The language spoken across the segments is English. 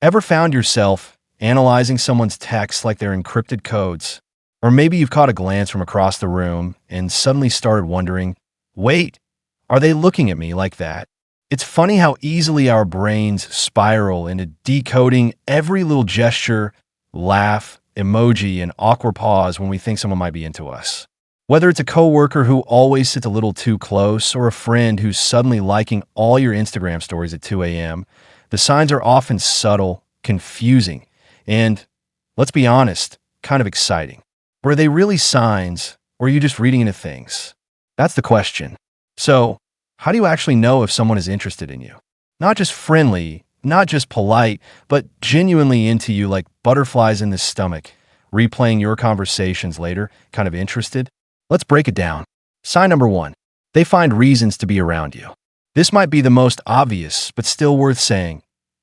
Ever found yourself analyzing someone's texts like they're encrypted codes? Or maybe you've caught a glance from across the room and suddenly started wondering, wait, are they looking at me like that? It's funny how easily our brains spiral into decoding every little gesture, laugh, emoji, and awkward pause when we think someone might be into us. Whether it's a coworker who always sits a little too close or a friend who's suddenly liking all your Instagram stories at 2 a.m., the signs are often subtle, confusing, and, let's be honest, kind of exciting. Were they really signs, or are you just reading into things? That's the question. So, how do you actually know if someone is interested in you? Not just friendly, not just polite, but genuinely into you like butterflies in the stomach, replaying your conversations later, kind of interested? Let's break it down. Sign number 1. They find reasons to be around you. This might be the most obvious, but still worth saying.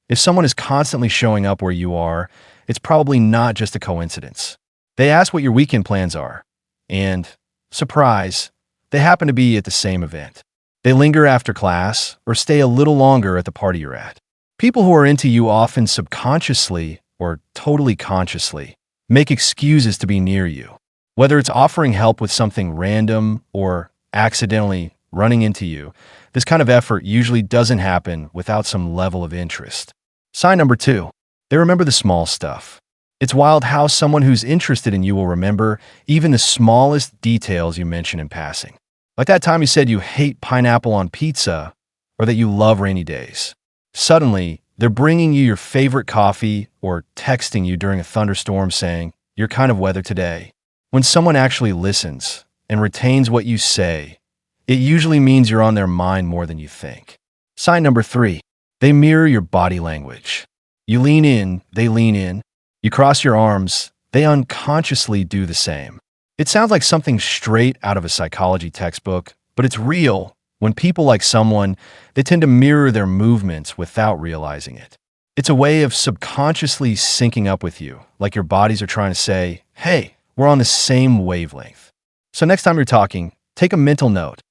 If someone is constantly showing up where you are, it's probably not just a coincidence. They ask what your weekend plans are. And, surprise, they happen to be at the same event. They linger after class or stay a little longer at the party you're at. People who are into you often subconsciously or totally consciously make excuses to be near you. Whether it's offering help with something random or accidentally running into you, this kind of effort usually doesn't happen without some level of interest. Sign number 2. They remember the small stuff. It's wild how someone who's interested in you will remember even the smallest details you mention in passing. Like that time you said you hate pineapple on pizza or that you love rainy days. Suddenly, they're bringing you your favorite coffee or texting you during a thunderstorm saying, "You're kind of weather today." When someone actually listens and retains what you say, it usually means you're on their mind more than you think. Sign number 3. They mirror your body language. You lean in, they lean in. You cross your arms, they unconsciously do the same. It sounds like something straight out of a psychology textbook, but it's real. When people like someone, they tend to mirror their movements without realizing it. It's a way of subconsciously syncing up with you, like your bodies are trying to say, hey, we're on the same wavelength. So next time you're talking, take a mental note.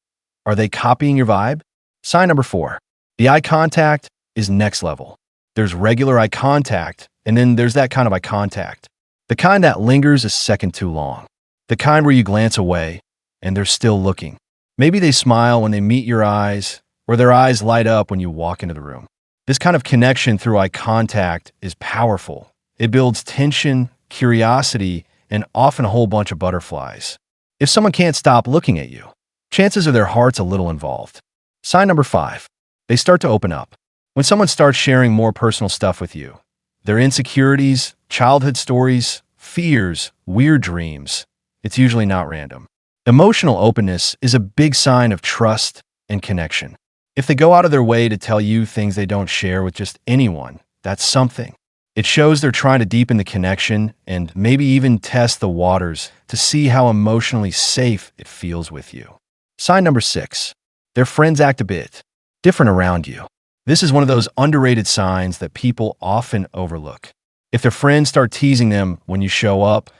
Are they copying your vibe? Sign number 4. The eye contact is next level. There's regular eye contact, and then there's that kind of eye contact. The kind that lingers a second too long. The kind where you glance away, and they're still looking. Maybe they smile when they meet your eyes, or their eyes light up when you walk into the room. This kind of connection through eye contact is powerful. It builds tension, curiosity, and often a whole bunch of butterflies. If someone can't stop looking at you, chances are their heart's a little involved. Sign number 5. They start to open up. When someone starts sharing more personal stuff with you, their insecurities, childhood stories, fears, weird dreams, it's usually not random. Emotional openness is a big sign of trust and connection. If they go out of their way to tell you things they don't share with just anyone, that's something. It shows they're trying to deepen the connection and maybe even test the waters to see how emotionally safe it feels with you. Sign number 6. Their friends act a bit different around you. This is one of those underrated signs that people often overlook. If their friends start teasing them when you show up,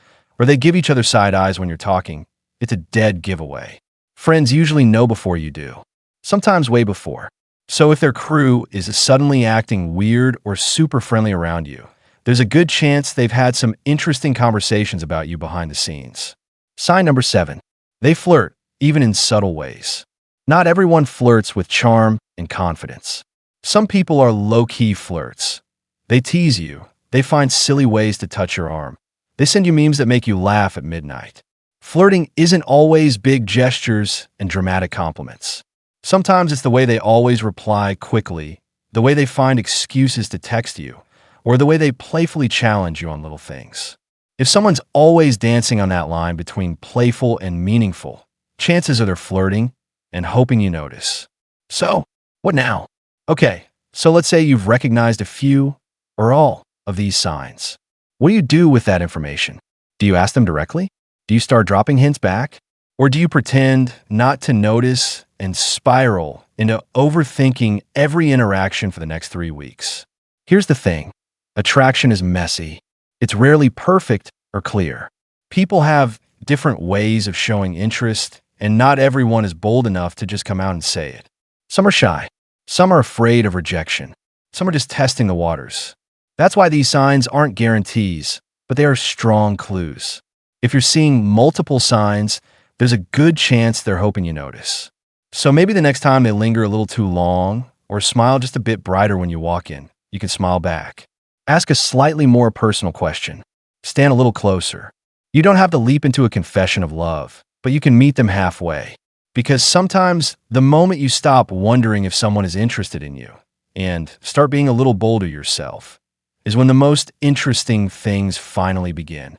or they give each other side eyes when you're talking, it's a dead giveaway. Friends usually know before you do, sometimes way before. So if their crew is suddenly acting weird or super friendly around you, there's a good chance they've had some interesting conversations about you behind the scenes. Sign number 7. They flirt, even in subtle ways. Not everyone flirts with charm and confidence. Some people are low-key flirts. They tease you. They find silly ways to touch your arm. They send you memes that make you laugh at midnight. Flirting isn't always big gestures and dramatic compliments. Sometimes it's the way they always reply quickly, the way they find excuses to text you, or the way they playfully challenge you on little things. If someone's always dancing on that line between playful and meaningful, chances are they're flirting and hoping you notice. So, what now? Okay, so let's say you've recognized a few or all of these signs. What do you do with that information? Do you ask them directly? Do you start dropping hints back? Or do you pretend not to notice and spiral into overthinking every interaction for the next 3 weeks? Here's the thing. Attraction is messy. It's rarely perfect or clear. People have different ways of showing interest, and not everyone is bold enough to just come out and say it. Some are shy. Some are afraid of rejection. Some are just testing the waters. That's why these signs aren't guarantees, but they are strong clues. If you're seeing multiple signs, there's a good chance they're hoping you notice. So maybe the next time they linger a little too long, or smile just a bit brighter when you walk in, you can smile back. Ask a slightly more personal question. Stand a little closer. You don't have to leap into a confession of love, but you can meet them halfway. Because sometimes the moment you stop wondering if someone is interested in you and start being a little bolder yourself is when the most interesting things finally begin.